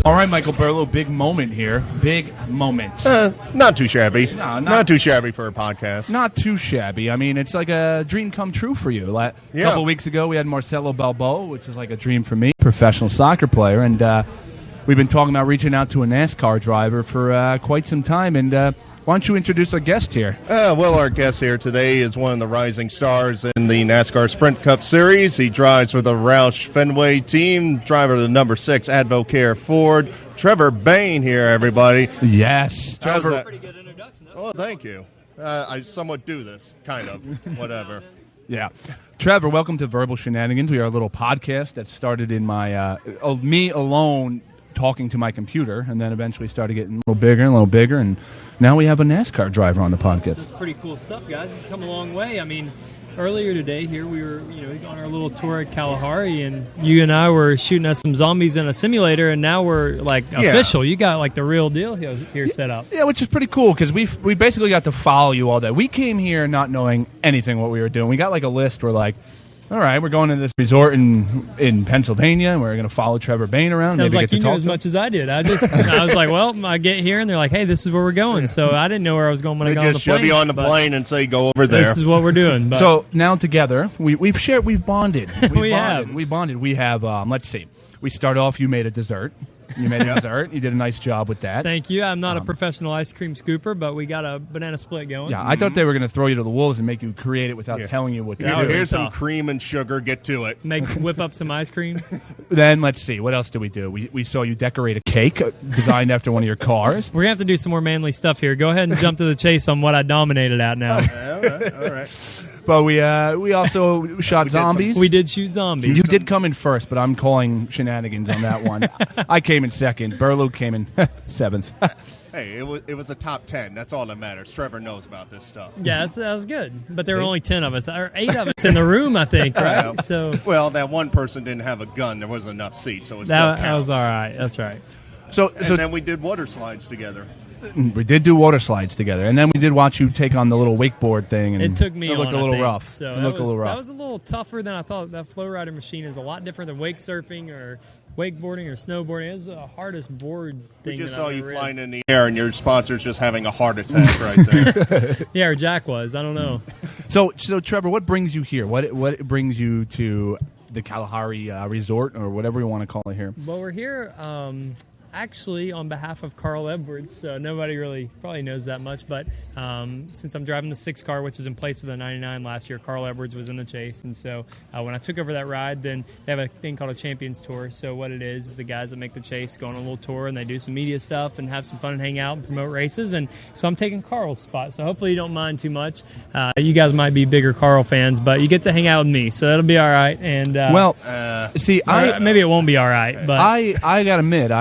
All right, Michael Burlow, big moment here. Big moment. Not too shabby. No, not too shabby for a podcast. Not too shabby. I mean, it's like a dream come true for you. A couple weeks ago, we had Marcelo Balboa, which is like a dream for me, professional soccer player, and we've been talking about reaching out to a NASCAR driver for quite some time, and why don't you introduce our guest here? Well, our guest here today is one of the rising stars in the NASCAR Sprint Cup Series. He drives for the Roush Fenway team, driver of the number 6 Advocare Ford. Trevor Bayne here, everybody. Yes. Trevor. Pretty good introduction. Oh, thank you. I somewhat do this, kind of, whatever. Yeah. Trevor, welcome to Verbal Shenanigans. We are a little podcast that started in my, me alone talking to my computer, and then eventually started getting a little bigger, and now we have a NASCAR driver on the podcast. That's pretty cool stuff, guys. You've come a long way. I mean, earlier today here we were, on our little tour at Kalahari, and you and I were shooting at some zombies in a simulator, and now we're official. You got like the real deal here set up. Yeah, which is pretty cool because we basically got to follow you all day. We came here not knowing anything what we were doing. We got like a list. We're like, all right, we're going to this resort in Pennsylvania, and we're going to follow Trevor Bayne around. Sounds like you knew as much as I did. I was like, well, I get here, and they're like, hey, this is where we're going. So I didn't know where I was going when I got on the plane. They just shove you on the plane and say, go over there. This is what we're doing. But. So now together, we've bonded. We bonded. We have, let's see. We start off, you made a dessert. You made a dessert. You did a nice job with that. Thank you. I'm not a professional ice cream scooper, but we got a banana split going. Yeah, I thought they were going to throw you to the wolves and make you create it without telling you what to do. Here's some cream and sugar. Get to it. Whip up some ice cream. Then let's see. What else did we do? We saw you decorate a cake designed after one of your cars. We're going to have to do some more manly stuff here. Go ahead and jump to the chase on what I dominated at now. All right. But we also shot zombies. We did shoot zombies. You did come in first, but I'm calling shenanigans on that one. I came in second. Burlow came in 7th. Hey, it was a top 10. That's all that matters. Trevor knows about this stuff. Yeah, that was good. But there were only 10 of us, or 8 of us in the room, I think, right? Well, that one person didn't have a gun. There wasn't enough seats, so that was all right. That's right. So then we did water slides together. We did do water slides together, and then we did watch you take on the little wakeboard thing. And it took me. It looked a little rough. So it looked a little rough. That was a little tougher than I thought. That flow rider machine is a lot different than wake surfing or wakeboarding or snowboarding. It was the hardest board thing. We just saw you flying in the air, and your sponsor's just having a heart attack right there. Yeah, or Jack was. I don't know. So Trevor, what brings you here? What brings you to the Kalahari Resort, or whatever you want to call it here? Well, we're here. Actually, on behalf of Carl Edwards, so nobody really probably knows that much, but since I'm driving the 6 car, which is in place of the 99 last year, Carl Edwards was in the chase, and so when I took over that ride, then they have a thing called a Champions Tour. So what it is the guys that make the chase go on a little tour, and they do some media stuff and have some fun and hang out and promote races, and so I'm taking Carl's spot, so hopefully you don't mind too much. You guys might be bigger Carl fans, but you get to hang out with me, so that'll be all right. And maybe it won't be all right, but I gotta admit,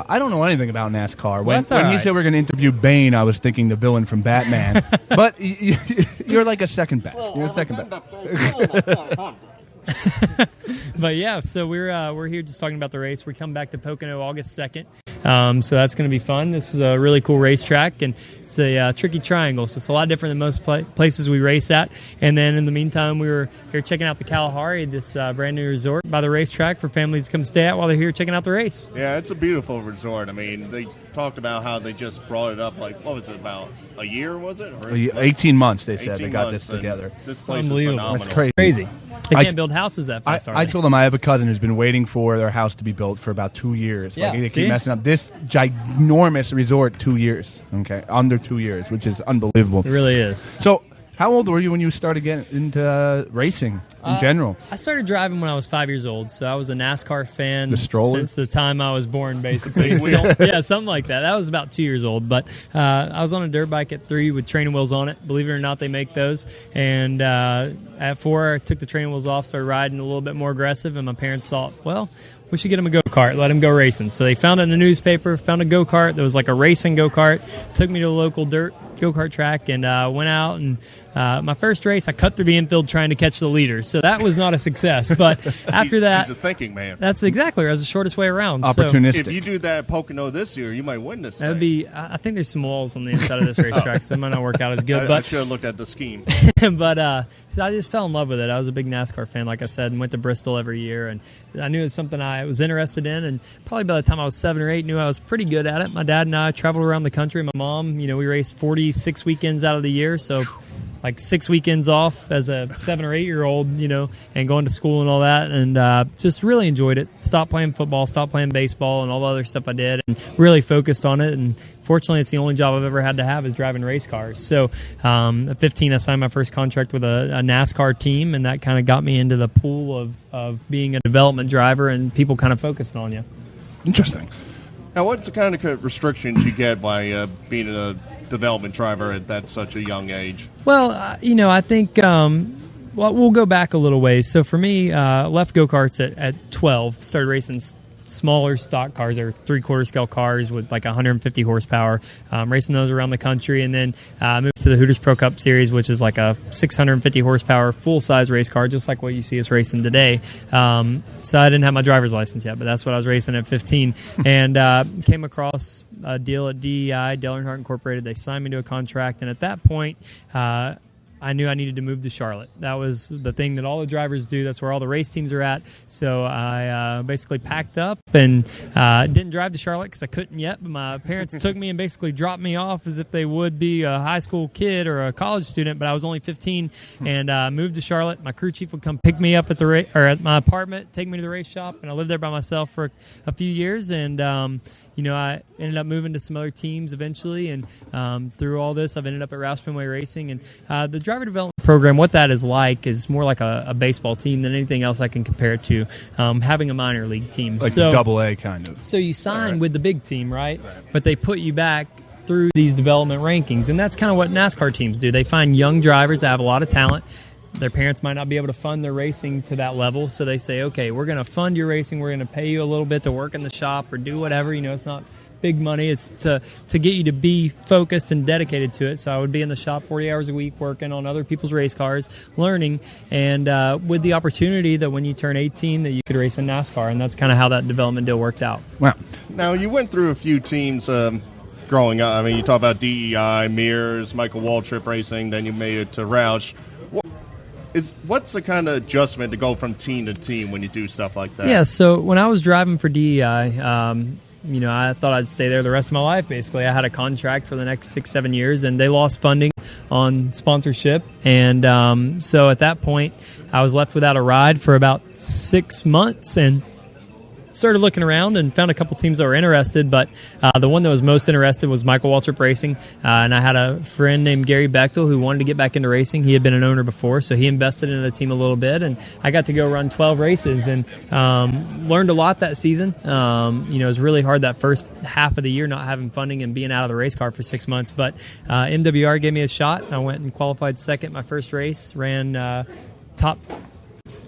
I don't know anything about NASCAR. When he said we're going to interview Bane, I was thinking the villain from Batman. But you're like a second best. You're a second best. But yeah, so we're here just talking about the race. We come back to Pocono August 2nd. So that's going to be fun. This is a really cool racetrack, and it's a tricky triangle, so it's a lot different than most places we race at. And then in the meantime, we were here checking out the Kalahari, this brand new resort by the racetrack for families to come stay at while they're here checking out the race. Yeah, it's a beautiful resort. I mean, they talked about how they just brought it up, what was it, about a year, was it? Or 18 months, they said. They got this together. This place is phenomenal. That's crazy. They can't build houses that fast, I told them I have a cousin who's been waiting for their house to be built for about 2 years. Yeah, they keep messing up. This ginormous resort, 2 years. Okay, under 2 years, which is unbelievable. It really is. So, how old were you when you started getting into racing in general? I started driving when I was 5 years old, so I was a NASCAR fan since the time I was born, basically. Yeah, something like that. That was about 2 years old. But I was on a dirt bike at 3 with training wheels on it. Believe it or not, they make those. And at 4, I took the training wheels off, started riding a little bit more aggressive, and my parents thought, well, we should get him a go-kart, let him go racing. So they found it in the newspaper, found a go-kart that was like a racing go-kart, took me to a local dirt go-kart track, and went out and my first race, I cut through the infield trying to catch the leader, so that was not a success. But after that, he's a thinking man. That's exactly right. It was the shortest way around. Opportunistic. So if you do that at Pocono this year, you might win this. That would be. I think there's some walls on the inside of this racetrack, so it might not work out as good. I should have looked at the scheme. But so I just fell in love with it. I was a big NASCAR fan, like I said, and went to Bristol every year. And I knew it was something I was interested in. And probably by the time I was 7 or 8, knew I was pretty good at it. My dad and I traveled around the country. My mom, we raced 46 weekends out of the year, so like 6 weekends off as a 7 or 8 year old, and going to school and all that, and just really enjoyed it. Stopped playing football, stopped playing baseball, and all the other stuff I did, and really focused on it. And fortunately, it's the only job I've ever had to have is driving race cars. So at 15, I signed my first contract with a NASCAR team, and that kind of got me into the pool of being a development driver and people kind of focusing on you. Interesting. Now, what's the kind of restrictions you get by being a development driver at such a young age? Well, I think we'll go back a little ways. So for me, left go-karts at 12, started racing smaller stock cars or 3/4 scale cars with like 150 horsepower, racing those around the country, and then moved to the Hooters Pro Cup Series, which is like a 650 horsepower full-size race car, just like what you see us racing today. So I didn't have my driver's license yet, but that's what I was racing at 15, and came across a deal at DEI, Dale Earnhardt Incorporated. They signed me to a contract, and at that point, I knew I needed to move to Charlotte. That was the thing that all the drivers do. That's where all the race teams are at. So I basically packed up and didn't drive to Charlotte because I couldn't yet. But my parents took me and basically dropped me off as if they would be a high school kid or a college student. But I was only 15 and moved to Charlotte. My crew chief would come pick me up at at my apartment, take me to the race shop, and I lived there by myself for a few years. And I ended up moving to some other teams eventually. And through all this, I've ended up at Roush Fenway Racing. And the driver development program, what that is like, is more like a baseball team than anything else I can compare it to. Having a minor league team, like a double-A kind of. So you sign with the big team, right? But they put you back through these development rankings, and that's kind of what NASCAR teams do. They find young drivers that have a lot of talent. Their parents might not be able to fund their racing to that level, so they say, okay, we're going to fund your racing. We're going to pay you a little bit to work in the shop or do whatever. It's not big money. It's to get you to be focused and dedicated to it. So I would be in the shop 40 hours a week working on other people's race cars, learning, and with the opportunity that when you turn 18 that you could race in NASCAR, and that's kind of how that development deal worked out. Wow. Now, you went through a few teams growing up. I mean, you talk about DEI, Mears, Michael Waltrip Racing, then you made it to Roush. What's the kind of adjustment to go from team to team when you do stuff like that? Yeah, so when I was driving for DEI, I thought I'd stay there the rest of my life, basically. I had a contract for the next 6-7 years, and they lost funding on sponsorship. And so at that point, I was left without a ride for about 6 months and started looking around and found a couple teams that were interested, but the one that was most interested was Michael Waltrip Racing, and I had a friend named Gary Bechtel who wanted to get back into racing. He had been an owner before, so he invested into the team a little bit, and I got to go run 12 races and learned a lot that season. It was really hard that first half of the year not having funding and being out of the race car for 6 months, but MWR gave me a shot. I went and qualified second my first race, ran top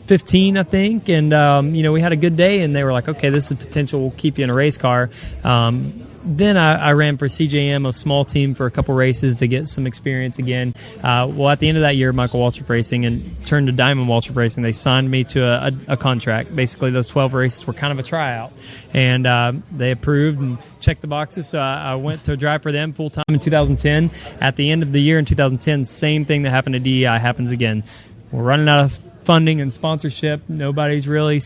15, I think, and we had a good day, and they were like, okay, this is potential, we'll keep you in a race car. Then I ran for CJM, a small team, for a couple races to get some experience again. At the end of that year, Michael Waltrip Racing and turned to Diamond Waltrip Racing. They signed me to a contract. Basically, those 12 races were kind of a tryout, and they approved and checked the boxes. So I went to drive for them full-time in 2010. At the end of the year in 2010, same thing that happened to DEI happens again. We're running out of funding and sponsorship. Nobody's really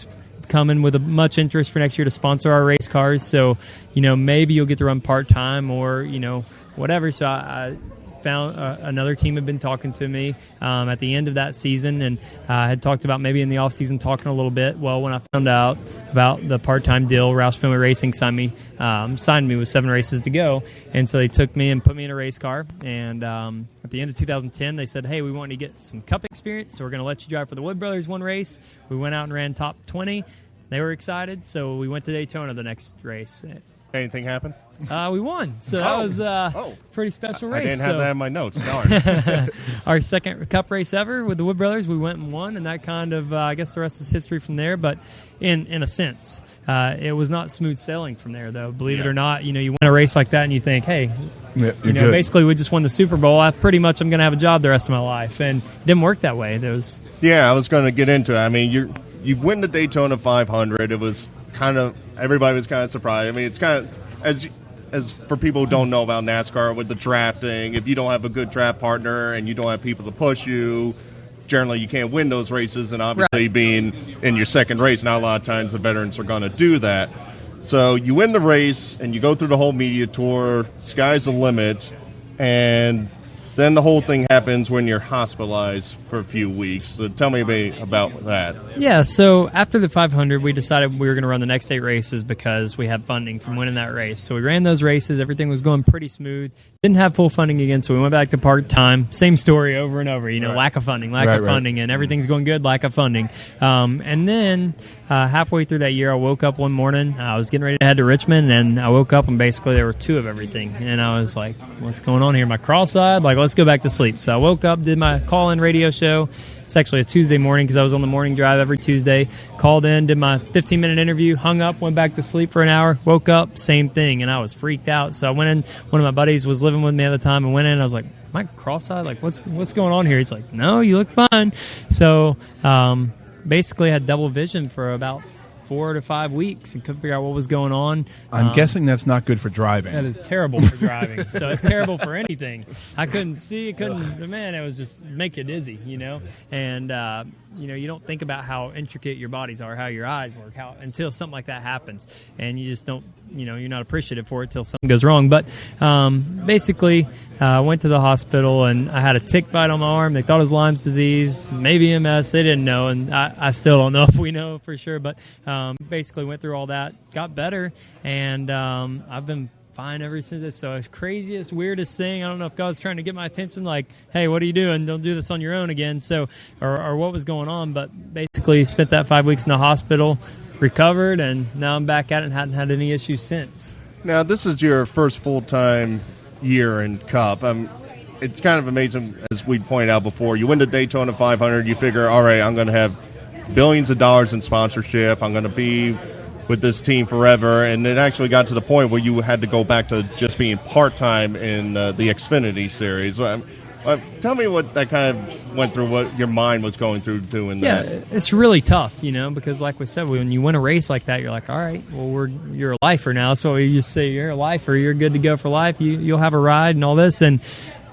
coming with much interest for next year to sponsor our race cars. So, maybe you'll get to run part-time or, whatever. So I found another team had been talking to me at the end of that season, and had talked about maybe in the off-season talking a little bit. Well, when I found out about the part-time deal, Roush Fenway Racing signed me with 7 races to go, and so they took me and put me in a race car. And at the end of 2010, they said, hey, we want you to get some Cup experience, so we're going to let you drive for the Wood Brothers one race. We went out and ran top 20. They were excited, so we went to Daytona the next race. Anything happen? We won, so that was pretty special race. I didn't have that in my notes. Darn. Our second Cup race ever with the Wood Brothers, we went and won, and that kind of, I guess the rest is history from there. But in a sense, it was not smooth sailing from there, though. Believe it or not, you win a race like that, and you think, hey, basically we just won the Super Bowl. I'm going to have a job the rest of my life, and it didn't work that way. I was going to get into it. I mean, you win the Daytona 500. It was kind of everybody was kind of surprised. I mean, it's kind of as for people who don't know about NASCAR with the drafting, if you don't have a good draft partner and you don't have people to push you, generally you can't win those races. And obviously being in your second race, not a lot of times the veterans are going to do that. So you win the race and you go through the whole media tour, sky's the limit, and then the whole thing happens when you're hospitalized for a few weeks. So tell me a bit about that. Yeah, so after the 500, we decided we were going to run the next 8 races because we had funding from winning that race. So we ran those races. Everything was going pretty smooth. Didn't have full funding again, so we went back to part-time. Same story over and over, lack of funding, and everything's going good, lack of funding. And then halfway through that year, I woke up one morning. I was getting ready to head to Richmond, and I woke up, and basically there were 2 of everything. And I was like, what's going on here? Am I cross-eyed? Let's go back to sleep. So I woke up, did my call-in radio show. It's actually a Tuesday morning because I was on the morning drive every Tuesday. Called in, did my 15-minute interview, hung up, went back to sleep for an hour, woke up, same thing, and I was freaked out. So I went in. One of my buddies was living with me at the time, and went in. And I was like, am I cross-eyed? What's going on here? He's like, no, you look fine. So basically I had double vision for about 4 to 5 weeks and couldn't figure out what was going on. I'm guessing that's not good for driving. That is terrible for driving. So it's terrible for anything. I couldn't see, man, it was just make you dizzy, And, you don't think about how intricate your bodies are, how your eyes work, until something like that happens. And you just don't, you're not appreciative for it until something goes wrong. But basically, I went to the hospital and I had a tick bite on my arm. They thought it was Lyme disease, maybe MS. They didn't know, and I still don't know if we know for sure. But basically went through all that, got better, and I've been fine ever since. So it's craziest, weirdest thing. I don't know if God's trying to get my attention, like, hey, what are you doing? Don't do this on your own again. So, or what was going on. But basically spent that 5 weeks in the hospital, recovered, and now I'm back at it and hadn't had any issues since. Now, this is your first full-time year in Cup. It's kind of amazing, as we pointed out before. You win the Daytona 500, you figure, all right, I'm going to have billions of dollars in sponsorship. I'm going to be with this team forever. And it actually got to the point where you had to go back to just being part-time in the Xfinity Series. Tell me what that kind of went through, what your mind was going through doing that. Yeah, it's really tough, because like we said, when you win a race like that, you're like, all right, well, you're a lifer now. So we just say you're a lifer, you're good to go for life, you'll have a ride and all this. And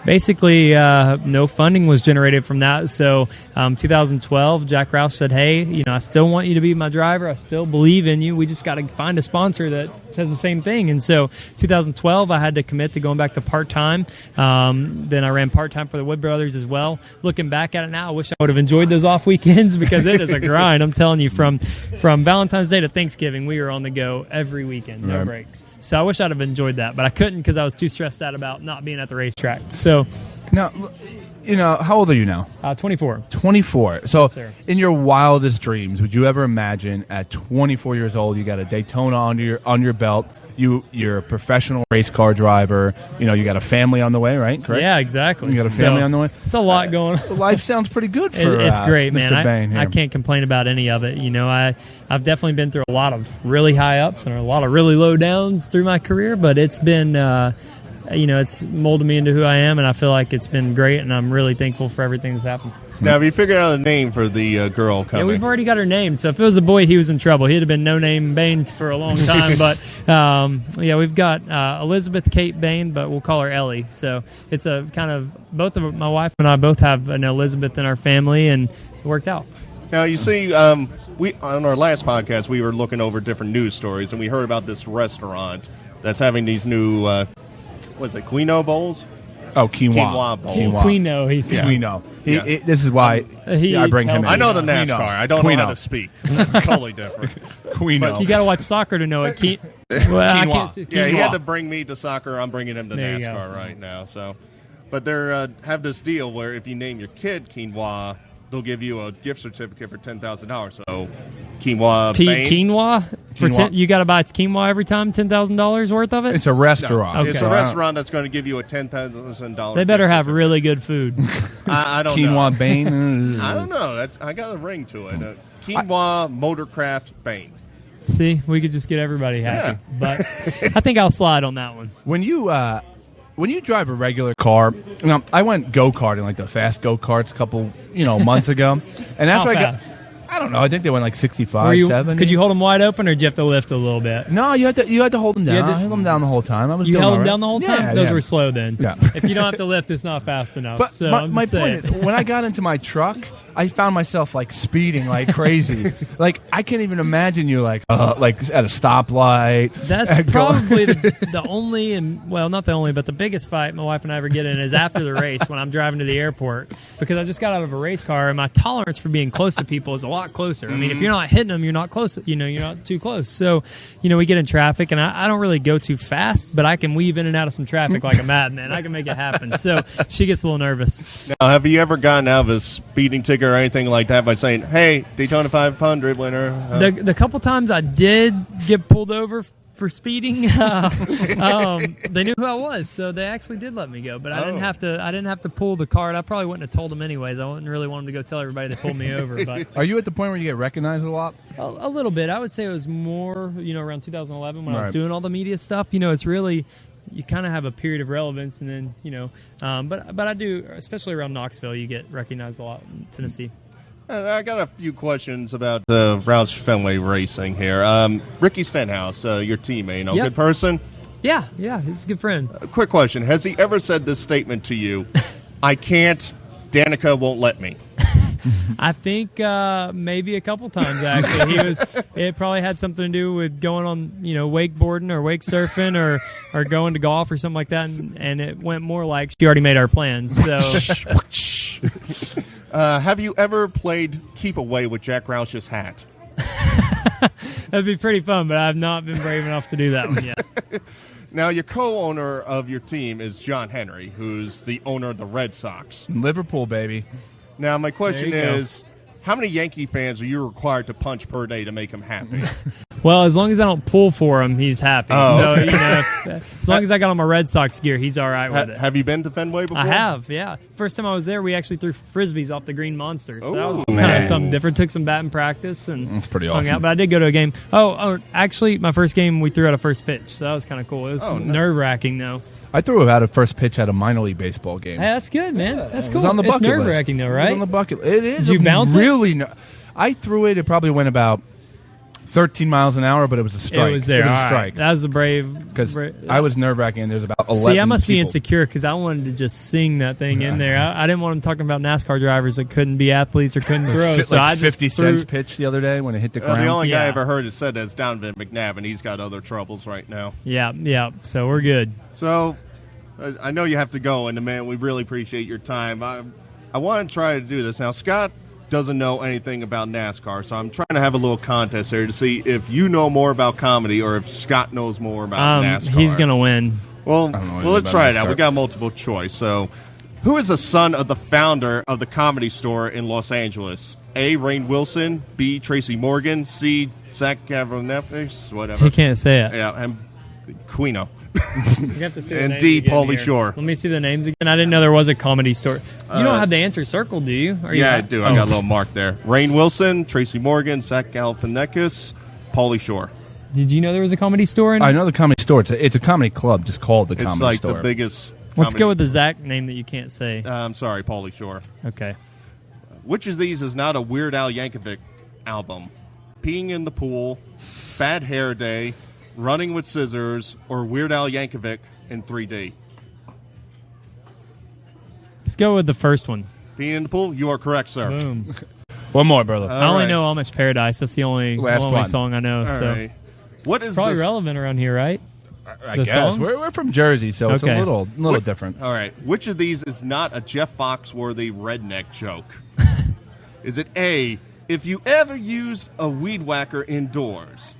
basically, no funding was generated from that. So 2012, Jack Roush said, hey, I still want you to be my driver. I still believe in you. We just got to find a sponsor that says the same thing. And so 2012, I had to commit to going back to part-time. Then I ran part-time for the Wood Brothers as well. Looking back at it now, I wish I would have enjoyed those off weekends because it is a grind. I'm telling you, from Valentine's Day to Thanksgiving, we were on the go every weekend, no breaks. So I wish I'd have enjoyed that, but I couldn't because I was too stressed out about not being at the racetrack. So now, how old are you now? 24. 24. So Yes, sir. In your wildest dreams, would you ever imagine at 24 years old, you got a Daytona on your belt, you're a professional race car driver, you got a family on the way, right? Correct? Yeah, exactly. You got a family on the way? It's a lot going on. Life sounds pretty good for It's great, man. Mr. Bayne here. I can't complain about any of it. I've definitely been through a lot of really high ups and a lot of really low downs through my career, but it's been it's molded me into who I am, and I feel like it's been great, and I'm really thankful for everything that's happened. Now, have you figured out a name for the girl coming? Yeah, we've already got her named. So if it was a boy, he was in trouble. He'd have been No Name Bayne for a long time. But, we've got Elizabeth Kate Bayne, but we'll call her Ellie. So it's a kind of, my wife and I both have an Elizabeth in our family, and it worked out. Now, you see, we on our last podcast, we were looking over different news stories, and we heard about this restaurant that's having these new, quinoa bowls? Oh, quinoa. Quinoa bowls. Quinoa, he said. Quinoa. Yeah. This is why I bring him in. I know the NASCAR. I don't know how to speak. It's totally different. Quinoa. You got to watch soccer to know it. Well, I can't say Yeah, he quinoa. had to bring me to soccer. I'm bringing him to There you NASCAR right now. So, but they have this deal where if you name your kid quinoa, they'll give you a gift certificate for $10,000. So, quinoa. Quinoa? Quinoa. You got to buy quinoa every time, $10,000 worth of it? It's a restaurant. No, Okay. it's a restaurant that's going to give you a $10,000. They better gift have certificate. really good food. I don't Quinoa know. Bayne. I don't know. I got a ring to it. Quinoa Motorcraft Bayne. See, we could just get everybody happy. But I think I'll slide on that one. When you drive a regular car, I went go-karting, like the fast go-karts a couple months ago. And after How fast? I don't know. I think they went like 65, 70. Could you hold them wide open, or did you have to lift a little bit? No, you had to hold them down. had to- I held them down the whole time. I was You doing held all them right. down the whole time? Yeah, Those yeah. were slow then. Yeah. If you don't have to lift, it's not fast enough. But so my point is, when I got into my truck, I found myself like speeding like crazy. Like I can't even imagine you like at a stoplight. That's probably the only, and well, not the only, but the biggest fight my wife and I ever get in is after the race when I'm driving to the airport, because I just got out of a race car and my tolerance for being close to people is a lot closer. I mean, if you're not hitting them, you're not close. You're not too close. So, we get in traffic, and I don't really go too fast, but I can weave in and out of some traffic like a madman. I can make it happen. So she gets a little nervous. Now, have you ever gotten out of a speeding ticket or anything like that by saying, "Hey, Daytona 500 winner"? The couple times I did get pulled over for speeding, they knew who I was, so they actually did let me go. But I didn't have to. I didn't have to pull the card. I probably wouldn't have told them anyways. I wouldn't really want them to go tell everybody they pulled me over. But Are you at the point where you get recognized a lot? a little bit. I would say it was more, around 2011 when I Right. was doing all the media stuff. It's really. You kind of have a period of relevance, and then but I do, especially around Knoxville, you get recognized a lot in Tennessee. I got a few questions about Roush Fenway Racing here. Ricky Stenhouse, your teammate, Yep. good person. Yeah, he's a good friend. A quick question: has he ever said this statement to you? I can't. Danica won't let me. I think maybe a couple times actually. It probably had something to do with going on, wakeboarding or wake surfing or going to golf or something like that, and it went more like she already made our plans. So Have you ever played Keep Away with Jack Roush's hat? that'd be pretty fun, but I've not been brave enough to do that one yet. Now, your co-owner of your team is John Henry, who's the owner of the Red Sox. Liverpool, baby. Now, my question There you go. is, how many Yankee fans are you required to punch per day to make him happy? Well, as long as I don't pull for him, he's happy. Oh, So as long as I got on my Red Sox gear, he's all right with it. Have you been to Fenway before? I have, yeah. First time I was there, we actually threw frisbees off the Green Monster. So that was Ooh, kind man. of something different. Took some batting practice and That's pretty hung awesome. out. But I did go to a game. Oh, actually, my first game, we threw out a first pitch. So that was kind of cool. It was nerve-wracking, though. I threw out a first pitch at a minor league baseball game. Hey, that's good, man. That's It cool. was on the It's bucket list. nerve-wracking, though, It was right? on the bucket. It is. Did you bounce it? really I threw it. It probably went about 13 miles an hour, but it was a strike. It was there. It was All a right. strike. That was a brave. Because I was nerve-wracking, and there's about 11 See, I must be people. insecure because I wanted to just sing that thing in there. I didn't want them talking about NASCAR drivers that couldn't be athletes or couldn't throw. Fit So like I just 50 threw, cents pitch the other day when it hit the ground. The only guy I Yeah. ever heard that said that is Donovan McNabb, and he's got other troubles right now. Yeah. So we're good. So, I know you have to go, and man, we really appreciate your time. I want to try to do this. Now, Scott doesn't know anything about NASCAR, so I'm trying to have a little contest here to see if you know more about comedy or if Scott knows more about NASCAR. He's gonna win. Well, don't know anything let's about try it out. NASCAR. We got multiple choice. So, who is the son of the founder of the Comedy Store in Los Angeles? A. Rainn Wilson, B. Tracy Morgan, C. Zach Galifianakis, whatever. He can't say it. Yeah, and Quino. You have to see the And names D. again Pauly here. Shore. Let me see the names again. I didn't know there was a comedy store. You don't have the answer circled, do you? Or Yeah, I you do. I got a little mark there. Rainn Wilson, Tracy Morgan, Zach Galifianakis, Pauly Shore. Did you know there was a comedy store? I know the comedy store. It's a comedy club just called the It's comedy like store. the biggest. Let's comedy- go with the Zach name that you can't say. I'm sorry, Pauly Shore. Okay. Which of these is not a Weird Al Yankovic album? Peeing in the Pool, Bad Hair Day, Running with Scissors, or Weird Al Yankovic in 3D? Let's go with the first one. Peeing in the Pool? You are correct, sir. Boom. One more, brother. I only right. know Amish Paradise. That's the only Last one. song I know. All so right. What is probably this? relevant around here, right? I the guess song? we're from Jersey, so it's Okay. a little different. All right. Which of these is not a Jeff Foxworthy redneck joke? Is it A, if you ever use a weed whacker indoors?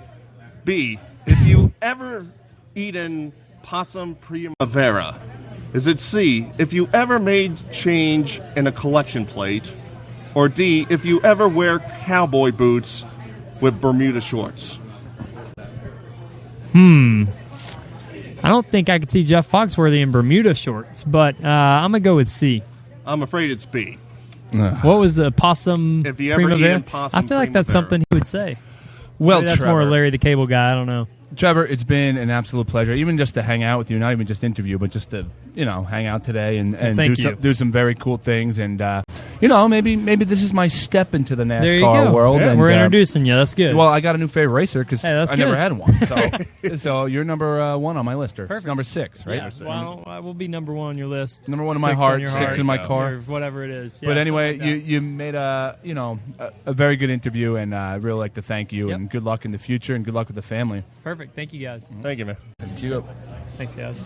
B, if you ever eaten possum primavera? Is it C, if you ever made change in a collection plate? Or D, if you ever wear cowboy boots with Bermuda shorts. I don't think I could see Jeff Foxworthy in Bermuda shorts, but I'm going to go with C. I'm afraid it's B. What was the possum If you ever primavera? eat possum I feel like that's primavera. something he would say. Well, Maybe that's Trevor, more Larry the Cable Guy. I don't know. Trevor, it's been an absolute pleasure, even just to hang out with you, not even just interview, but just to, hang out today and Thank you. do some very cool things. And, maybe this is my step into the There you NASCAR go. world. Yeah. And, We're introducing you. That's good. well, I got a new favorite racer because Hey, that's I never good. had one. So you're number 1 on my list. Or Perfect. number 6, right? Yeah, well, I will be number 1 on your list. Number 1 in 6 my heart, your 6 in my Yeah. car. or whatever it is. But Yeah, anyway, something like that. you made a very good interview, and I'd really like to thank you. Yep. And good luck in the future, and good luck with the family. Perfect. Thank you, guys. Thank you, man. Thank you. Thanks, guys.